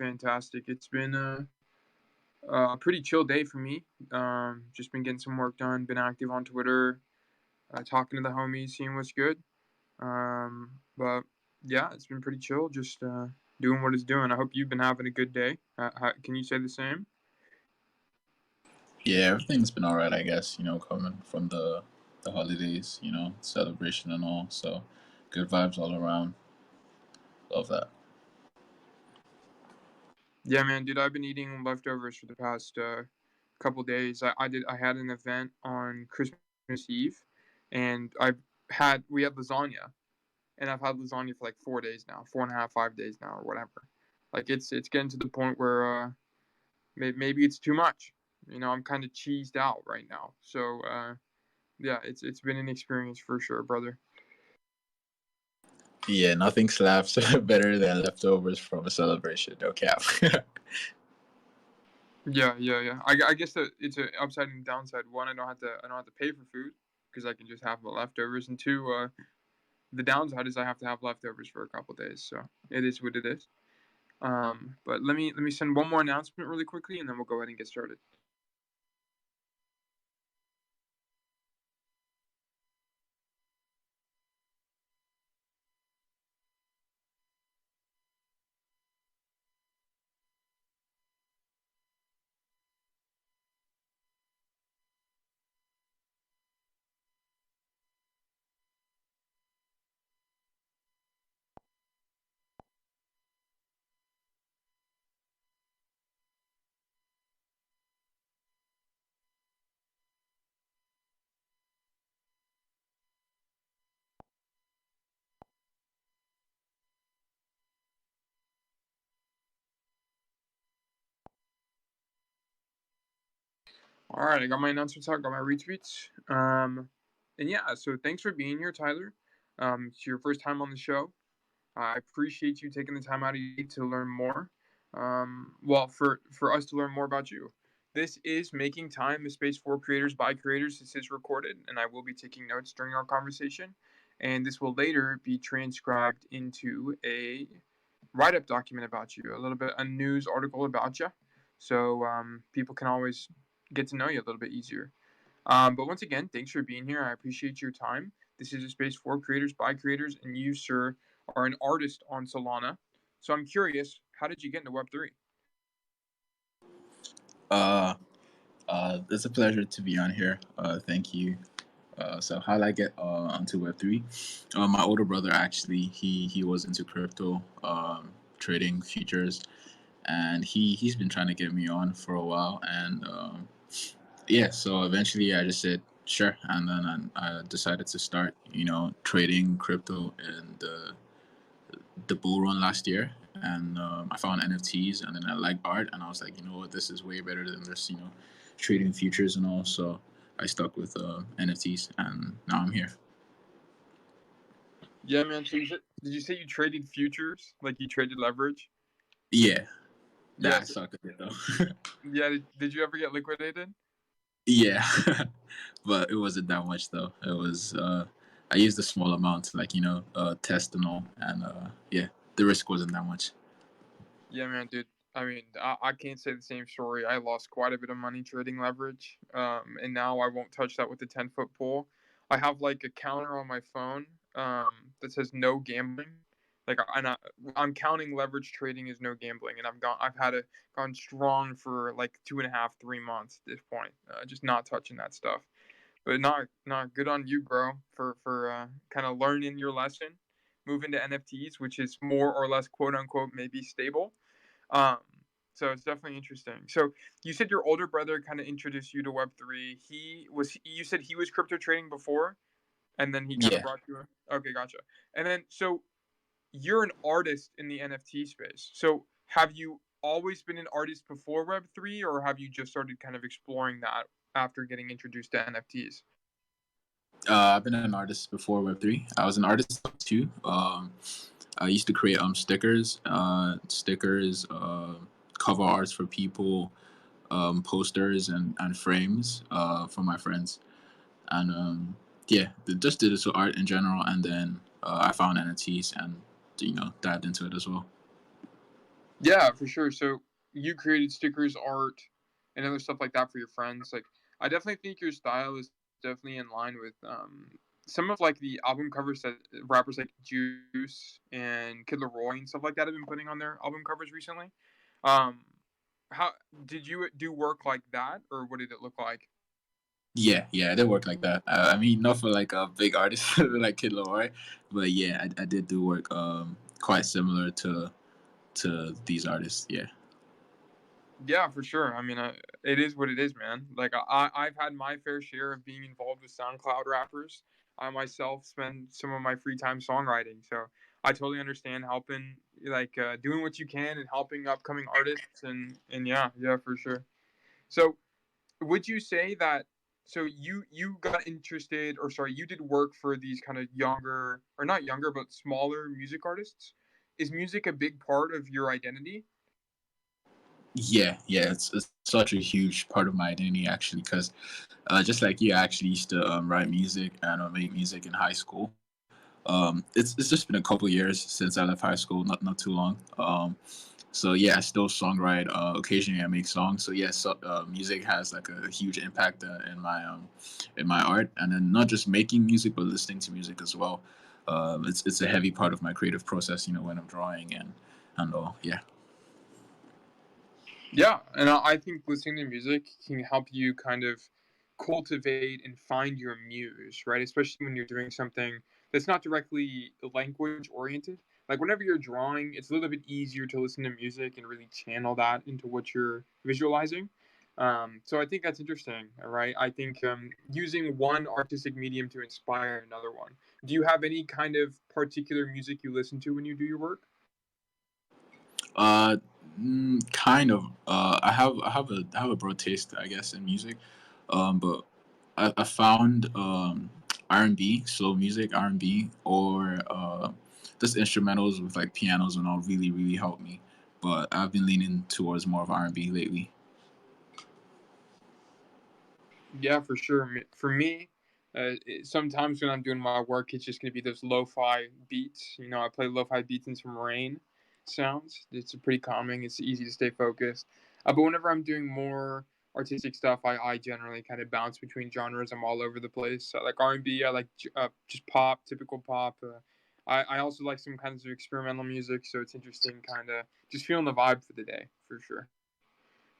fantastic. It's been a pretty chill day for me. Just been getting some work done. Been active on Twitter, talking to the homies, seeing what's good. But yeah, it's been pretty chill. Just doing what it's doing. I hope you've been having a good day. Can you say the same? Yeah, everything's been all right, I guess. Coming from the holidays, celebration and all. So, good vibes all around. Love that. Yeah, man, dude. I've been eating leftovers for the past couple days. I had an event on Christmas Eve, and we had lasagna, and I've had lasagna for like 4 days now, 4.5, 5 days now, or whatever. Like it's getting to the point where maybe it's too much. I'm kind of cheesed out right now. So yeah, it's been an experience for sure, brother. Yeah, nothing slaps better than leftovers from a celebration. No cap. Yeah. I guess that it's an upside and downside. One, I don't have to pay for food because I can just have the leftovers, and two, the downside is I have to have leftovers for a couple days. So it is what it is. But let me send one more announcement really quickly, and then we'll go ahead and get started. All right, I got my announcements out, got my retweets. And yeah, so thanks for being here, Tyler. It's your first time on the show. I appreciate you taking the time out of your day to learn more. Well, for us to learn more about you. This is Making Time, a space for creators by creators. This is recorded, and I will be taking notes during our conversation. And this will later be transcribed into a write-up document about you, a news article about you, so people can always get to know you a little bit easier. But once again, thanks for being here. I appreciate your time. This is a space for creators by creators, and you, sir, are an artist on Solana. So I'm curious, how did you get into Web3? uh, it's a pleasure to be on here. Thank you. So how did I get onto Web3? My older brother actually, he was into crypto, trading futures, and he's been trying to get me on for a while. And yeah, so eventually I just said sure, and then I decided to start, trading crypto in the bull run last year. And I found NFTs, and then I liked art, and I was like, you know what, this is way better than this, trading futures and all. So I stuck with NFTs, and now I'm here. Yeah, man. So did you say you traded futures, like you traded leverage? Yeah, that I Yes. suck at it though. Yeah. Did you ever get liquidated? Yeah, but it wasn't that much though. It was I used a small amount, like test and all, and yeah, the risk wasn't that much. Yeah, man, dude. I mean, I can't say the same story. I lost quite a bit of money trading leverage, and now I won't touch that with the 10-foot pole. I have like a counter on my phone that says no gambling. Like, I'm counting leverage trading as no gambling, and gone strong for like 2.5, 3 months at this point, just not touching that stuff. But not good on you, bro, for kind of learning your lesson, moving to NFTs, which is more or less quote unquote maybe stable. um, so it's definitely interesting. So you said your older brother kind of introduced you to Web3. You said he was crypto trading before, and then he kind of Yeah. brought you in. Okay, gotcha. And then so you're an artist in the NFT space. So have you always been an artist before Web3, or have you just started kind of exploring that after getting introduced to NFTs? I've been an artist before Web3. I was an artist too. I used to create stickers, cover arts for people, posters and frames for my friends, and yeah, just digital art in general. And then I found NFTs and dived into it as well. Yeah, for sure. So you created stickers, art, and other stuff like that for your friends. Like, I definitely think your style is definitely in line with some of like the album covers that rappers like Juice and Kid Laroi and stuff like that have been putting on their album covers recently. Um, how did you do work like that, or what did it look like? Yeah, yeah, they work like that. I mean, not for like a big artist like Kid Laroi, but yeah, I did do work quite similar to these artists. Yeah. Yeah, for sure. I mean, it is what it is, man. Like I've had my fair share of being involved with SoundCloud rappers. I myself spend some of my free time songwriting, so I totally understand helping, like doing what you can and helping upcoming artists, and yeah, yeah, for sure. So would you say that? So you got interested, or sorry, you did work for these kind of younger, or not younger, but smaller music artists. Is music a big part of your identity? Yeah, yeah, it's such a huge part of my identity actually, because just like you, I actually used to write music and make music in high school. It's just been a couple years since I left high school, not too long. So yeah, I still songwrite. Occasionally, I make songs. So yes, music has like a huge impact in my art, and then not just making music, but listening to music as well. It's a heavy part of my creative process, you know, when I'm drawing and all. Yeah. Yeah, and I think listening to music can help you kind of cultivate and find your muse, right? Especially when you're doing something that's not directly language oriented. Like whenever you're drawing, it's a little bit easier to listen to music and really channel that into what you're visualizing. So I think that's interesting, right? I think using one artistic medium to inspire another one. Do you have any kind of particular music you listen to when you do your work? Uh, kind of. I have a broad taste, I guess, in music. But I found R&B, slow music, R&B, or just instrumentals with like pianos and all really help me. But I've been leaning towards more of R&B lately. Yeah, for sure. For me, sometimes when I'm doing my work, it's just going to be those lo-fi beats. You know, I play lo-fi beats and some rain sounds. It's pretty calming. It's easy to stay focused. But whenever I'm doing more artistic stuff, I generally kind of bounce between genres. I'm all over the place. I like R&B. I like just pop, typical pop. I also like some kinds of experimental music. So it's interesting, kind of just feeling the vibe for the day, for sure,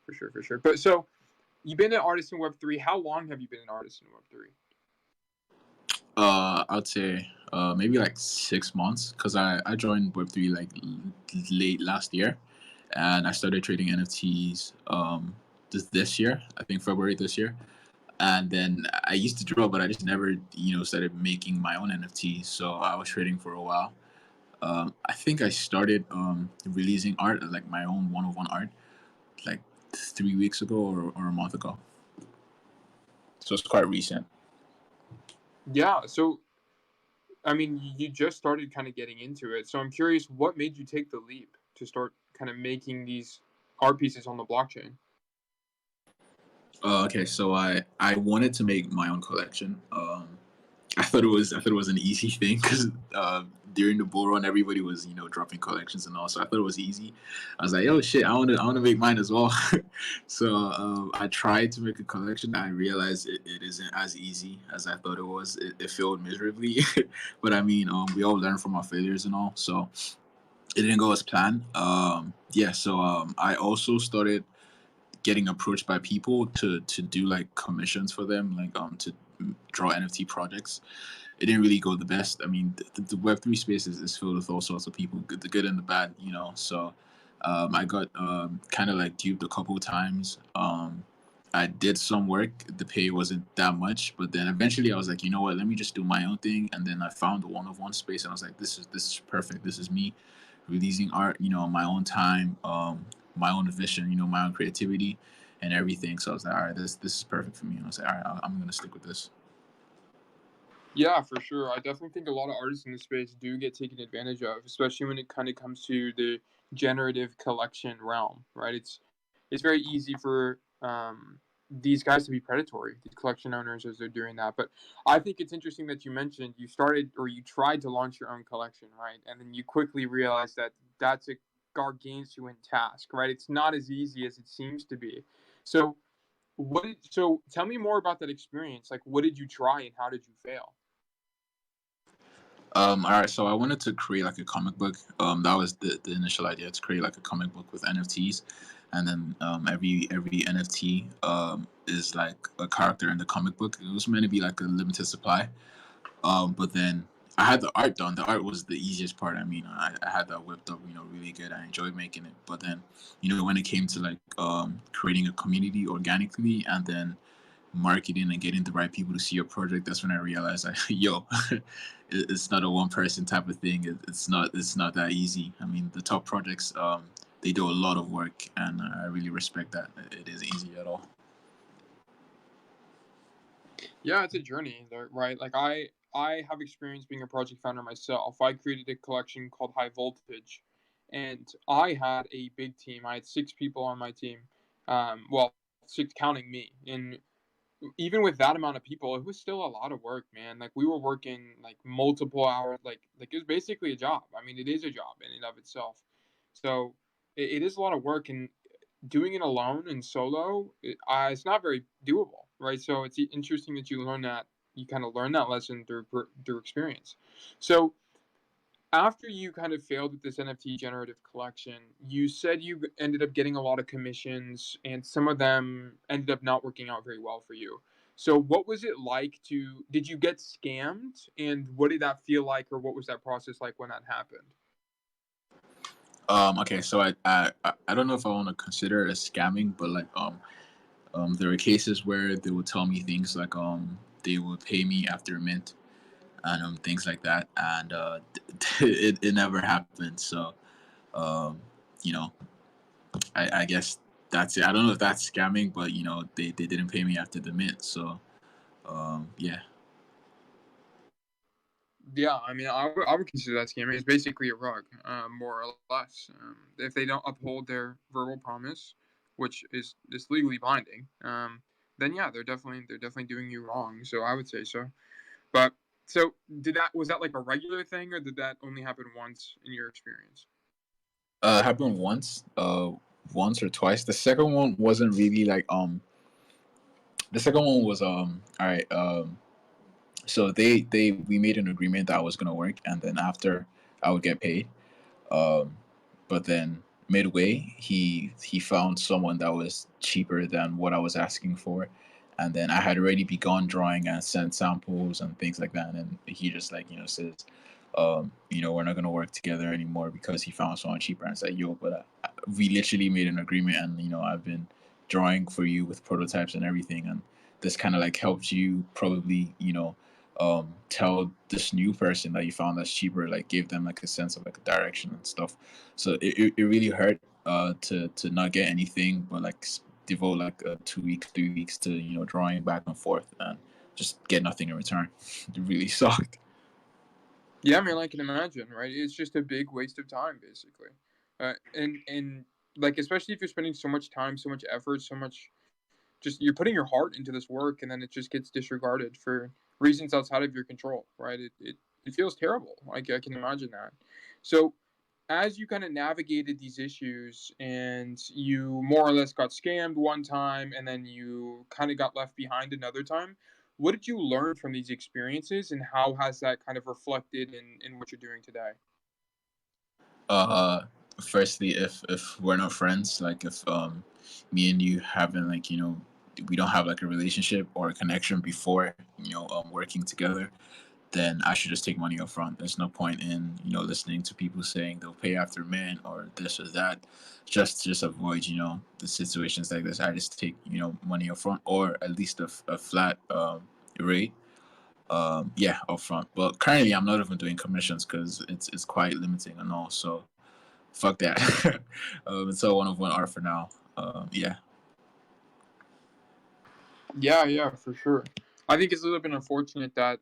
for sure, for sure. But so you've been an artist in Web3. How long have you been an artist in Web3? I'd say maybe like 6 months because I joined Web3 like late last year, and I started trading NFTs this year. I think February this year. And then I used to draw, but I just never, you know, started making my own NFTs. So I was trading for a while. I think I started releasing art, like my own one-of-one art, like 3 weeks ago or a month ago. So it's quite recent. Yeah. So, I mean, you just started kind of getting into it. So I'm curious, what made you take the leap to start kind of making these art pieces on the blockchain? Okay, so I wanted to make my own collection. I thought it was an easy thing because during the bull run, everybody was, you know, dropping collections and all. So I thought it was easy. I was like, oh shit, I want to make mine as well. So I tried to make a collection. I realized it isn't as easy as I thought it was. It failed miserably, but I mean, we all learn from our failures and all. So it didn't go as planned. Yeah, so I also started getting approached by people to do like commissions for them, like to draw NFT projects. It didn't really go the best. I mean, the Web3 space is filled with all sorts of people, the good and the bad, you know. So I got kind of like duped a couple of times. I did some work. The pay wasn't that much, but then eventually I was like, you know what? Let me just do my own thing. And then I found the one-of-one space, and I was like, this is perfect. This is me releasing art, you know, on my own time, my own vision, you know, my own creativity and everything. So I was like, all right, this is perfect for me. And I was like, all right, I'm gonna stick with this. Yeah, for sure. I definitely think a lot of artists in this space do get taken advantage of, especially when it kind of comes to the generative collection realm, right? It's very easy for these guys to be predatory, these collection owners, as they're doing that. But I think it's interesting that you mentioned you started or you tried to launch your own collection, right? And then you quickly realized that that's a gargantuan task, right? It's not as easy as it seems to be. So so tell me more about that experience. Like, what did you try and how did you fail? All right, so I wanted to create like a comic book. That was the initial idea, to create like a comic book with NFTs, and then every NFT is like a character in the comic book. It was meant to be like a limited supply. But then I had the art done. The art was the easiest part. I mean, I had that whipped up, really good. I enjoyed making it. But then, when it came to like creating a community organically and then marketing and getting the right people to see your project, that's when I realized, yo, it's not a one person type of thing. It's not that easy. I mean, the top projects, they do a lot of work, and I really respect that. It isn't easy at all. Yeah, it's a journey, right? Like I have experience being a project founder myself. I created a collection called High Voltage, and I had a big team. I had 6 people on my team. Well, 6 counting me. And even with that amount of people, it was still a lot of work, man. Like we were working like multiple hours. Like it was basically a job. I mean, it is a job in and of itself. So it is a lot of work, and doing it alone and solo, it's not very doable, right? So it's interesting that you kind of learn that lesson through experience. So after you kind of failed with this NFT generative collection, you said you ended up getting a lot of commissions, and some of them ended up not working out very well for you. So what was it like to? Did you get scammed, and what did that feel like, or what was that process like when that happened? Okay, so I don't know if I want to consider it as scamming, but like there were cases where they would tell me things like they would pay me after a mint and things like that, and it never happened. So um, you know, I guess that's it. I don't know if that's scamming, but they didn't pay me after the mint. So yeah. Yeah, I mean, I would consider that scamming. It's basically a rug, more or less. If they don't uphold their verbal promise, which is legally binding, then yeah, they're definitely doing you wrong. So I would say so. But so was that like a regular thing, or did that only happen once in your experience? It happened once or twice. The second one wasn't really like the second one was all right. So they we made an agreement that I was gonna work, and then after I would get paid. Um, but then midway, he found someone that was cheaper than what I was asking for, and then I had already begun drawing and sent samples and things like that, and he just like says, we're not gonna work together anymore because he found someone cheaper. And I said, yo, but we literally made an agreement, and I've been drawing for you with prototypes and everything, and this kind of like helped you probably tell this new person that you found that's cheaper, like gave them like a sense of like a direction and stuff. So it really hurt to not get anything, but like devote like 2 weeks 3 weeks to drawing back and forth and just get nothing in return. It really sucked. Yeah, I mean, I can imagine, right? It's just a big waste of time, basically. And like especially if you're spending so much time, so much effort, so much just you're putting your heart into this work, and then it just gets disregarded for reasons outside of your control, right? It feels terrible. I can imagine that. So as you kind of navigated these issues and you more or less got scammed one time and then you kind of got left behind another time, what did you learn from these experiences and how has that kind of reflected in what you're doing today? uh Firstly, if we're not friends, like if me and you haven't like we don't have like a relationship or a connection before working together, then I should just take money up front. There's no point in listening to people saying they'll pay after mint or this or that. Just avoid the situations like this. I just take money up front, or at least a flat rate. Yeah, up front. But currently, I'm not even doing commissions because it's quite limiting and all. So fuck that. It's all one art for now. Yeah. Yeah, yeah, for sure. I think it's a little bit unfortunate that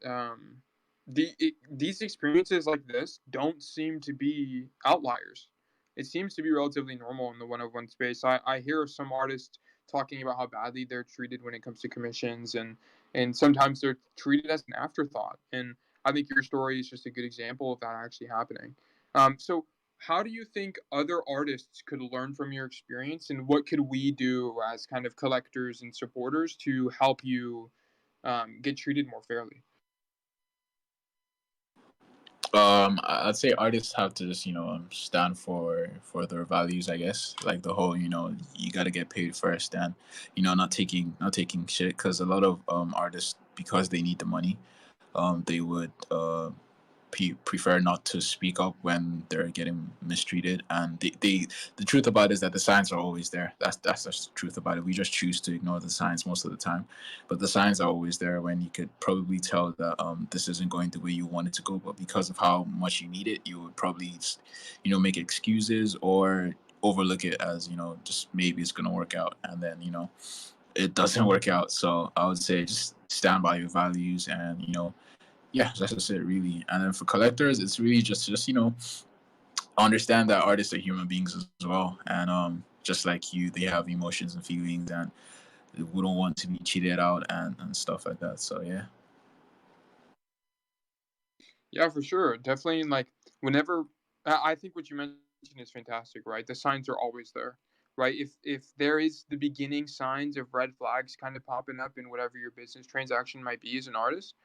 these experiences like this don't seem to be outliers. It seems to be relatively normal in the one-of-one space. I hear of some artists talking about how badly they're treated when it comes to commissions, and sometimes they're treated as an afterthought. And I think your story is just a good example of that actually happening. So how do you think other artists could learn from your experience, and what could we do as kind of collectors and supporters to help you get treated more fairly? I'd say artists have to just stand for their values. I guess like the whole you got to get paid first, and not taking shit because a lot of artists because they need the money, they would prefer not to speak up when they're getting mistreated. And the truth about it is that the signs are always there. That's the truth about it. We just choose to ignore the signs most of the time, but the signs are always there when you could probably tell that this isn't going the way you want it to go, but because of how much you need it, you would probably make excuses or overlook it as just maybe it's gonna work out, and then it doesn't work out. So I would say just stand by your values, and yeah, that's just it really. And then for collectors, it's really just understand that artists are human beings as well, and just like you, they have emotions and feelings, and we don't want to be cheated out and stuff like that. So yeah. Yeah, for sure. Definitely, like whenever I think what you mentioned is fantastic, right? The signs are always there, right? If there is the beginning signs of red flags kind of popping up in whatever your business transaction might be as an artist,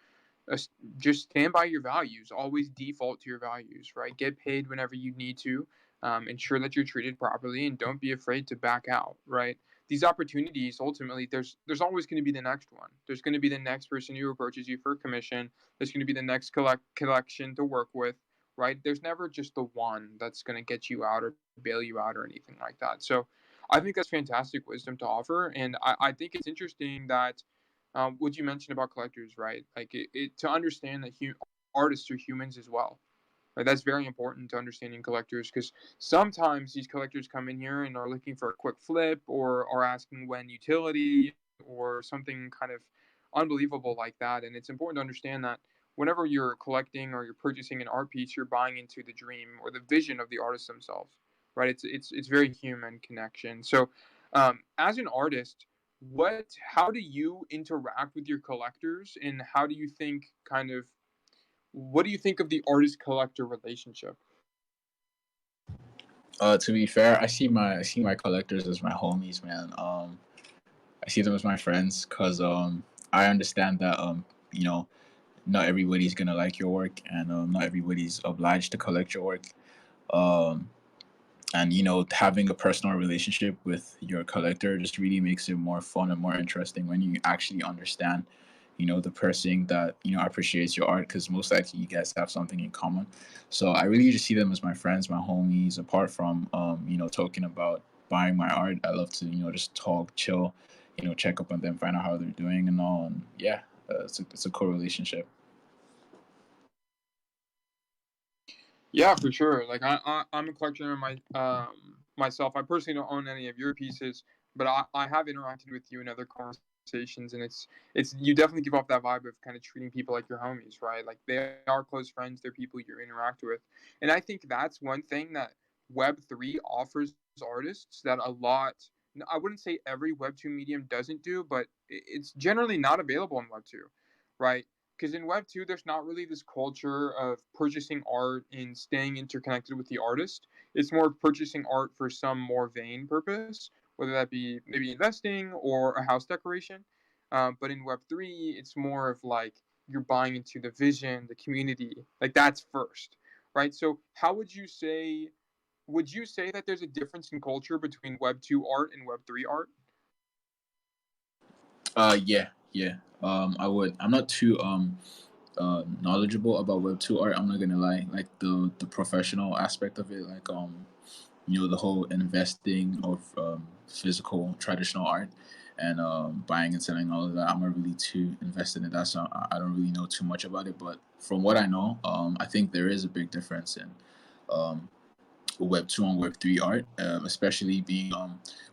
uh, just stand by your values. Always default to your values, right? Get paid whenever you need to. Ensure that you're treated properly, and don't be afraid to back out, right? These opportunities, ultimately, there's always going to be the next one. There's going to be the next person who approaches you for a commission. There's going to be the next collection to work with, right? There's never just the one that's going to get you out or bail you out or anything like that. So I think that's fantastic wisdom to offer. And I think it's interesting that what you mentioned about collectors, right? Like to understand that artists are humans as well. Right? That's very important to understanding collectors because sometimes these collectors come in here and are looking for a quick flip or are asking when utility or something kind of unbelievable like that. And it's important to understand that whenever you're collecting or you're purchasing an art piece, you're buying into the dream or the vision of the artist themselves, right? It's very human connection. So, as an artist, how do you interact with your collectors, and how do you think kind of what do you think of the artist collector relationship? To be fair, I see my collectors as my homies, man. I see them as my friends because I understand that you know not everybody's gonna like your work, and not everybody's obliged to collect your work. Um, and having a personal relationship with your collector just really makes it more fun and more interesting when you actually understand the person that appreciates your art, because most likely you guys have something in common. So I really just see them as my friends, my homies. Apart from talking about buying my art, I love to just talk, chill, check up on them, find out how they're doing and all. And yeah, it's a cool relationship. Yeah, for sure. Like I'm a collector myself. I personally don't own any of your pieces, but I have interacted with you in other conversations, and it's you definitely give off that vibe of kind of treating people like your homies, right? Like they are close friends, they're people you interact with, and I think that's one thing that Web3 offers artists that a lot. I wouldn't say every Web2 medium doesn't do, but it's generally not available in Web2, right? Because in Web 2, there's not really this culture of purchasing art and staying interconnected with the artist. It's more purchasing art for some more vain purpose, whether that be maybe investing or a house decoration. But in Web 3, it's more of like you're buying into the vision, the community. Like that's first, right? So, would you say that there's a difference in culture between Web 2 art and Web 3 art? Yeah, yeah. I would. I'm not too knowledgeable about Web 2 art. I'm not gonna lie. Like the professional aspect of it, like the whole investing of physical traditional art, and buying and selling all of that. I'm not really too invested in that, so I don't really know too much about it. But from what I know, I think there is a big difference in um, Web 2 and Web 3 art, especially being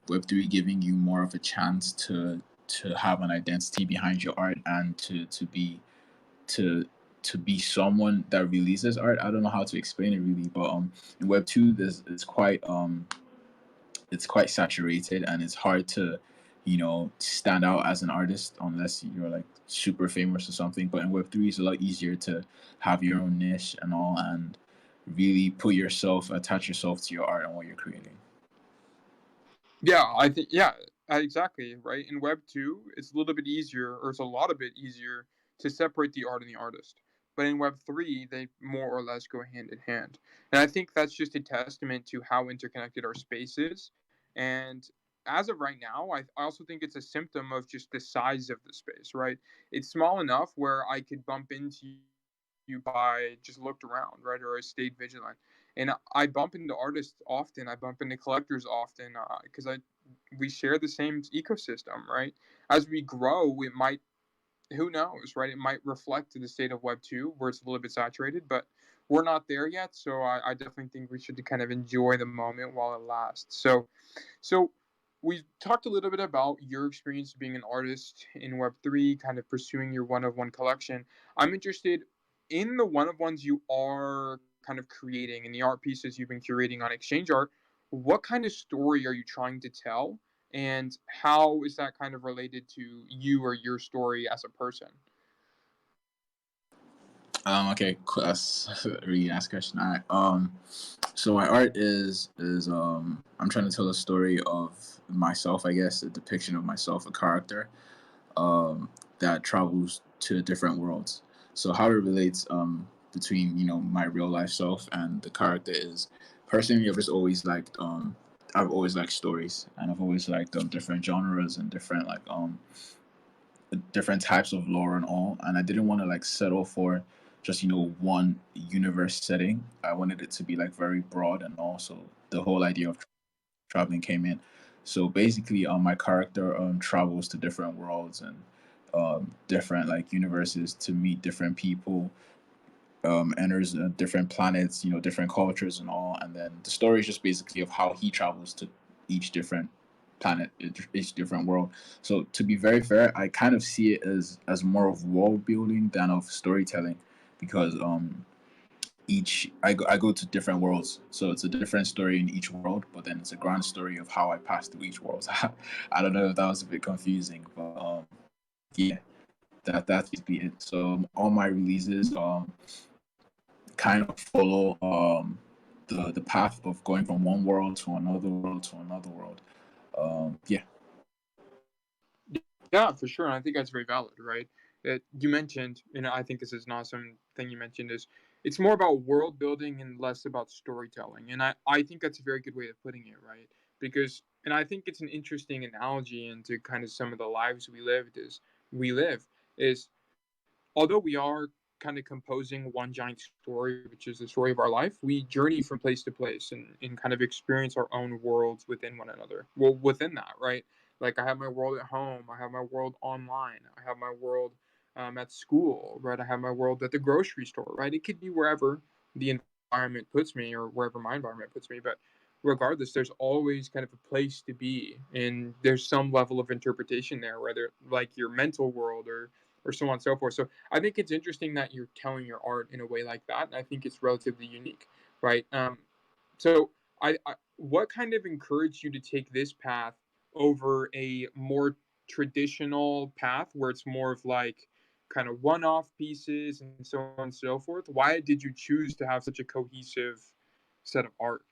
Web 3 giving you more of a chance to have an identity behind your art, and to to be someone that releases art. I don't know how to explain it really, but in Web 2 there's it's quite saturated, and it's hard to stand out as an artist unless you're like super famous or something. But in Web 3 it's a lot easier to have your own niche and all. And really attach yourself to your art and what you're creating. Yeah, I think yeah, exactly, right? In Web 2, it's a little bit easier, or it's a lot a bit easier to separate the art and the artist. But in Web 3, they more or less go hand in hand. And I think that's just a testament to how interconnected our space is. And as of right now, I also think it's a symptom of just the size of the space, right? It's small enough where I could bump into you by just looked around, right? Or I stayed vigilant. And I bump into artists often. I bump into collectors often because we share the same ecosystem, right? As we grow, it might, who knows, right? It might reflect to the state of Web 2 where it's a little bit saturated, but we're not there yet. So I definitely think we should kind of enjoy the moment while it lasts. So we talked a little bit about your experience being an artist in Web3, kind of pursuing your one of one collection. I'm interested in the one of ones you are kind of creating and the art pieces you've been curating on Exchange Art. What kind of story are you trying to tell? And how is that kind of related to you or your story as a person? Okay, that's a really nice question. All right. So my art is I'm trying to tell a story of myself, I guess, a depiction of myself, a character, um, that travels to different worlds. So how it relates between my real life self and the character is, personally, I've always liked stories, and I've always liked different genres and different types of lore and all. And I didn't want to like settle for just one universe setting. I wanted it to be like very broad, and also the whole idea of traveling came in. So basically, my character travels to different worlds and different like universes to meet different people, enters different planets, different cultures and all. And then the story is just basically of how he travels to each different planet, each different world. So to be very fair, I kind of see it as more of world building than of storytelling, because I go to different worlds, so it's a different story in each world, but then it's a grand story of how I passed through each world. I don't know if that was a bit confusing, but yeah, that's basically it. So all my releases kind of follow the path of going from one world to another world to another world. Yeah. Yeah, for sure. And I think that's very valid, right? You mentioned, and I think this is an awesome thing you mentioned, is it's more about world building and less about storytelling. And I think that's a very good way of putting it, right? Because, and I think it's an interesting analogy into kind of some of the lives we live is although we are kind of composing one giant story, which is the story of our life, we journey from place to place and kind of experience our own worlds within one another. Well, within that, right? Like I have my world at home, I have my world online, I have my world at school, right? I have my world at the grocery store, right? It could be wherever the environment puts me or wherever my environment puts me, but regardless, there's always kind of a place to be, and there's some level of interpretation there, whether like your mental world or so on and so forth. So I think it's interesting that you're telling your art in a way like that, and I think it's relatively unique, right? So what kind of encouraged you to take this path over a more traditional path where it's more of like kind of one-off pieces and so on and so forth? Why did you choose to have such a cohesive set of art?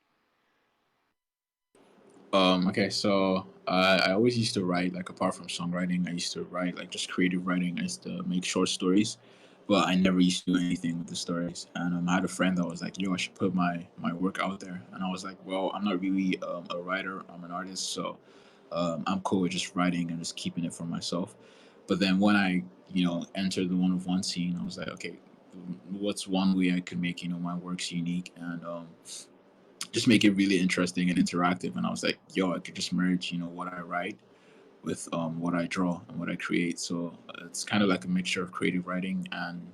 Okay, so I always used to write, like apart from songwriting, I used to write like just creative writing. I used to make short stories, but I never used to do anything with the stories. And I had a friend that was like, "Yo, I should put my work out there." And I was like, "Well, I'm not really a writer. I'm an artist, so I'm cool with just writing and just keeping it for myself." But then when I entered the one of one scene, I was like, "Okay, what's one way I could make my works unique and just make it really interesting and interactive?" And I was like, yo, I could just merge what I write with what I draw and what I create. So it's kind of like a mixture of creative writing and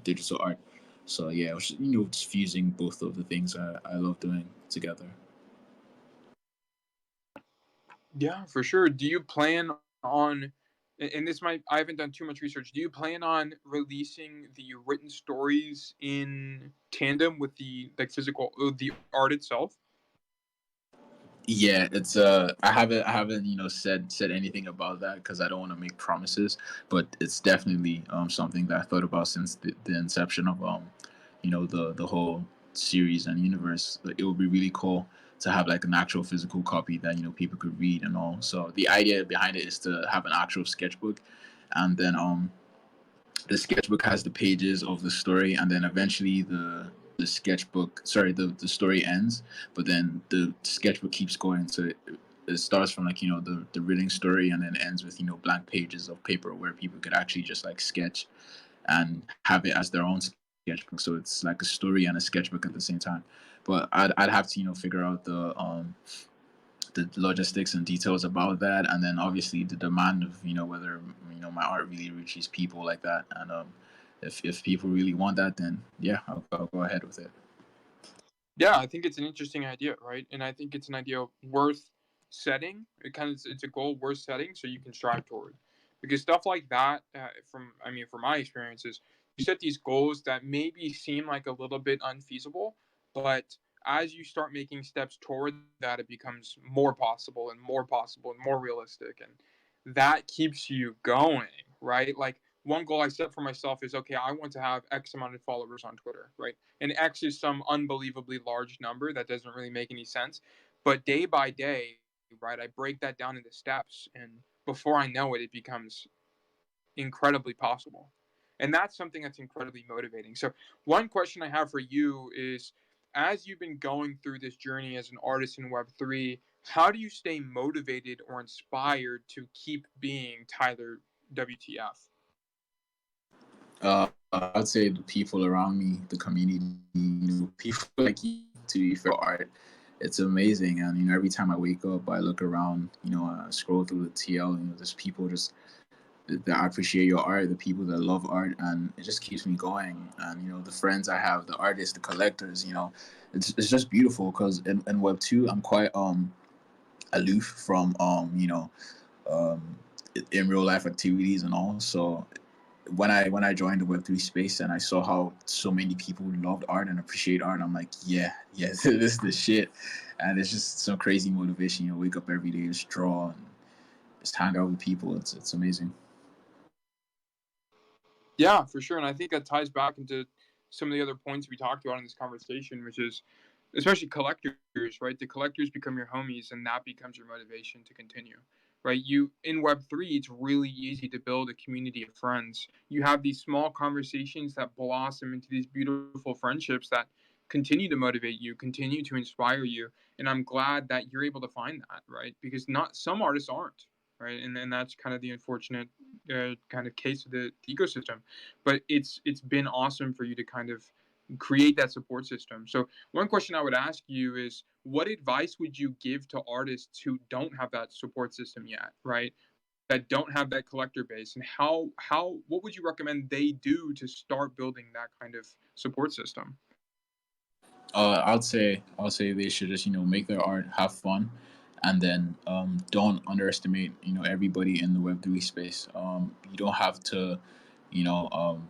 digital art. So yeah, it was, just fusing both of the things I love doing together. Yeah, for sure. Do you plan on, and this might, I haven't done too much research. Do you plan on releasing the written stories in tandem with the like physical, the art itself? Yeah, it's I haven't said anything about that because I don't want to make promises, but it's definitely something that I thought about since the inception of the whole series and universe, it would be really cool to have like an actual physical copy that people could read and all. So the idea behind it is to have an actual sketchbook, and then the sketchbook has the pages of the story, and then eventually the story ends, but then the sketchbook keeps going. So it starts from like the reading story, and then ends with blank pages of paper where people could actually just like sketch and have it as their own sketchbook. So it's like a story and a sketchbook at the same time. But I'd have to figure out the logistics and details about that, and then obviously the demand of whether my art really reaches people like that, and if people really want that, then yeah, I'll go ahead with it. Yeah, I think it's an interesting idea, right? And I think it's an idea worth setting. It's a goal worth setting so you can strive toward. Because stuff like that, from my experiences, you set these goals that maybe seem like a little bit unfeasible, but as you start making steps toward that, it becomes more possible and more possible and more realistic, and that keeps you going, right? Like one goal I set for myself is, okay, I want to have X amount of followers on Twitter, right? And X is some unbelievably large number that doesn't really make any sense. But day by day, right, I break that down into steps, and before I know it, it becomes incredibly possible. And that's something that's incredibly motivating. So, one question I have for you is, as you've been going through this journey as an artist in Web3, how do you stay motivated or inspired to keep being Tyler WTF? I'd say the people around me, the community, people like you, to be fair, art. It's amazing, and every time I wake up, I look around, I scroll through the TL, there's people just that appreciate your art, the people that love art, and it just keeps me going. And the friends I have, the artists, the collectors, it's just beautiful because in Web 2, I'm quite aloof from um in real life activities and all. So when I joined the Web 3 space and I saw how so many people loved art and appreciate art, I'm like, yeah, this is the shit. And it's just some crazy motivation. Wake up every day, just draw and just hang out with people. It's amazing. Yeah, for sure. And I think that ties back into some of the other points we talked about in this conversation, which is especially collectors, right? The collectors become your homies, and that becomes your motivation to continue, right? You in Web3, it's really easy to build a community of friends. You have these small conversations that blossom into these beautiful friendships that continue to motivate you, continue to inspire you. And I'm glad that you're able to find that, right? Because not some artists aren't, right? And then that's kind of the unfortunate kind of case of the ecosystem. But it's been awesome for you to kind of create that support system. So one question I would ask you is, what advice would you give to artists who don't have that support system yet, right? That don't have that collector base, and how what would you recommend they do to start building that kind of support system? I'll say they should just make their art, have fun, and then don't underestimate everybody in the Web 3 space. You don't have to you know um,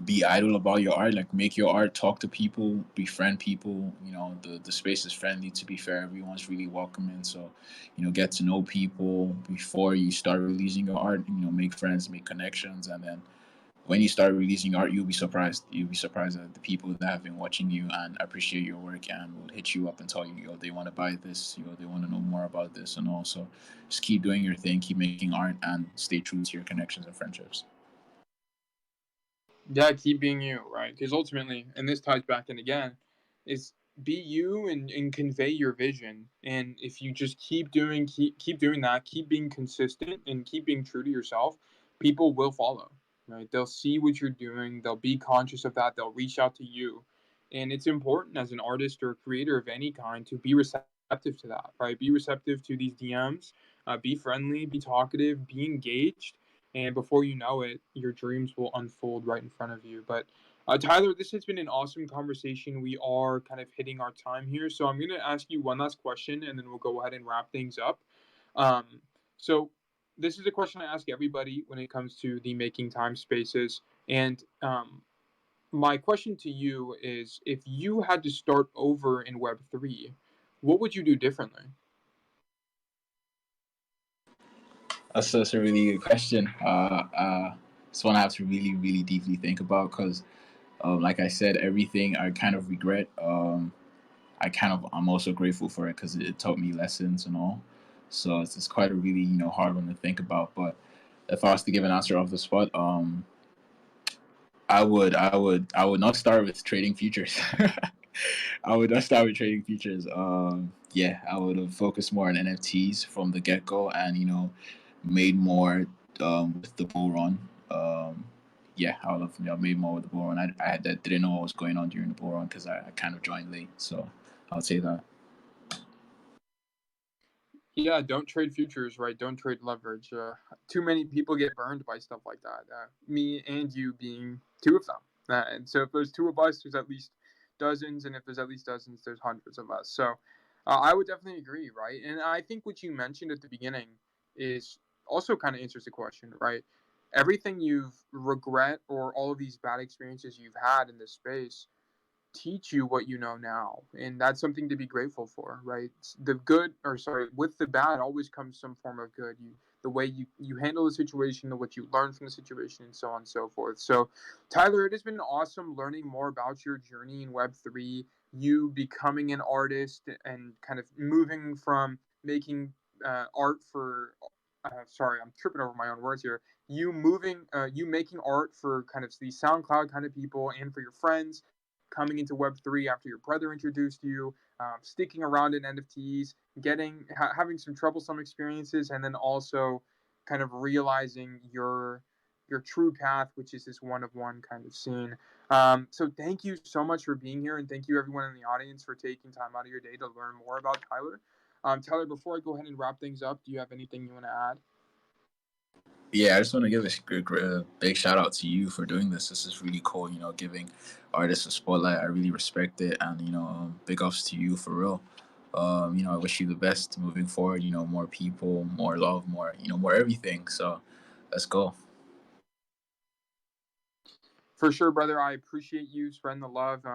be idle about your art. Like, make your art, talk to people, befriend people. The space is friendly, to be fair. Everyone's really welcoming. So get to know people before you start releasing your art. Make friends, make connections, and then when you start releasing art, you'll be surprised. You'll be surprised at the people that have been watching you and appreciate your work and will hit you up and tell you, they want to buy this, they want to know more about this. And also just keep doing your thing, keep making art, and stay true to your connections and friendships. Yeah, keep being you, right? Because ultimately, and this ties back in again, is be you and convey your vision. And if you just keep doing that, keep being consistent and keep being true to yourself, people will follow. Right? They'll see what you're doing, they'll be conscious of that, they'll reach out to you. And it's important as an artist or a creator of any kind to be receptive to that, right? Be receptive to these DMs, be friendly, be talkative, be engaged, and before you know it, your dreams will unfold right in front of you. But Tyler, this has been an awesome conversation. We are kind of hitting our time here, so I'm going to ask you one last question, and then we'll go ahead and wrap things up. Um, so this is a question I ask everybody when it comes to the making time spaces, and my question to you is: if you had to start over in Web3, what would you do differently? That's a really good question. It's one I have to really, really deeply think about because Like I said, everything I kind of regret. I'm also grateful for it because it taught me lessons and all. So it's quite a really hard one to think about. But if I was to give an answer off the spot, I would not start with trading futures. I would not start with trading futures. Yeah, I would have focused more on NFTs from the get go, and made more with the bull run. Yeah, I would have made more with the bull run. Didn't know what was going on during the bull run because I kind of joined late. So I would say that. Yeah, don't trade futures, right? Don't trade leverage. Too many people get burned by stuff like that. Me and you being two of them. And so if there's two of us, there's at least dozens, and if there's at least dozens, there's hundreds of us. So I would definitely agree, right? And I think what you mentioned at the beginning is also kind of answers the question, right? Everything you've regret or all of these bad experiences you've had in this space teach you what you know now, and that's something to be grateful for, right? The good, or sorry, with the bad always comes some form of good. The way you handle the situation, the what you learn from the situation, and so on and so forth. So Tyler, it has been awesome learning more about your journey in Web3, you becoming an artist and kind of moving from making art for sorry, I'm tripping over my own words here. You making art for kind of the SoundCloud kind of people and for your friends, coming into Web3 after your brother introduced you, sticking around in NFTs, having some troublesome experiences, and then also kind of realizing your true path, which is this one of one kind of scene. So thank you so much for being here, and thank you everyone in the audience for taking time out of your day to learn more about Tyler. Tyler, before I go ahead and wrap things up, do you have anything you want to add? Yeah, I just want to give a big shout out to you for doing this. This is really cool, giving artists a spotlight. I really respect it. And, big ups to you for real. I wish you the best moving forward, more people, more love, more everything. So let's go. For sure, brother. I appreciate you spreading the love.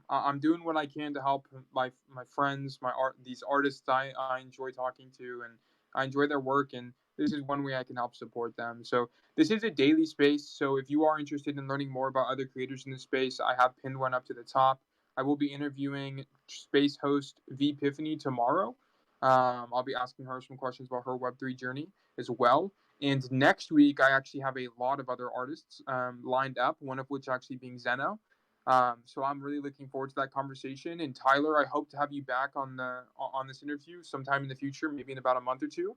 I'm doing what I can to help my friends, these artists I enjoy talking to, and I enjoy their work. And this is one way I can help support them. So this is a daily space. So if you are interested in learning more about other creators in the space, I have pinned one up to the top. I will be interviewing space host V Epiphany tomorrow. I'll be asking her some questions about her Web3 journey as well. And next week, I actually have a lot of other artists lined up, one of which actually being Zeno. So I'm really looking forward to that conversation. And Tyler, I hope to have you back on this interview sometime in the future, maybe in about a month or two,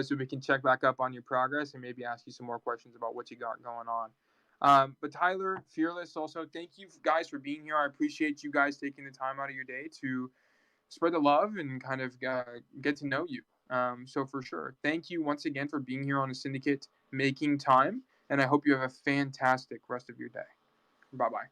so we can check back up on your progress and maybe ask you some more questions about what you got going on. But Tyler, Fearless, also thank you guys for being here. I appreciate you guys taking the time out of your day to spread the love and kind of get to know you. So for sure, thank you once again for being here on the Syndicate, making time, and I hope you have a fantastic rest of your day. Bye bye.